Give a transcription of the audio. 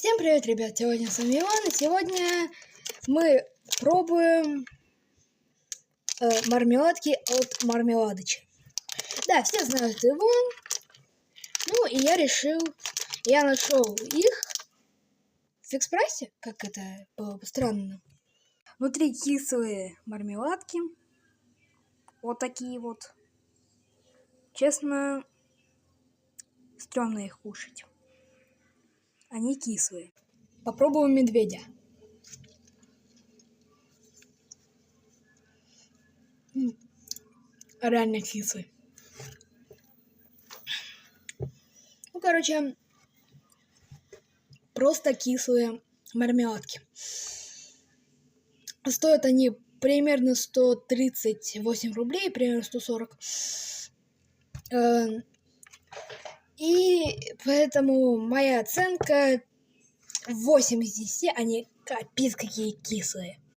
Всем привет, ребят! Сегодня с вами Иван, и сегодня мы пробуем мармеладки от Мармеладыча. Да, все знают его. Ну, и я нашел их в Экспрессе, как это было бы странно. Внутри кислые мармеладки. Вот такие вот. Честно, стрёмно их кушать. Они кислые. Попробуем медведя. Реально кислый. Ну, короче, просто кислые мармеладки. Стоят они примерно 138 рублей, примерно 140. И поэтому моя оценка 8 из 10, они капец какие кислые.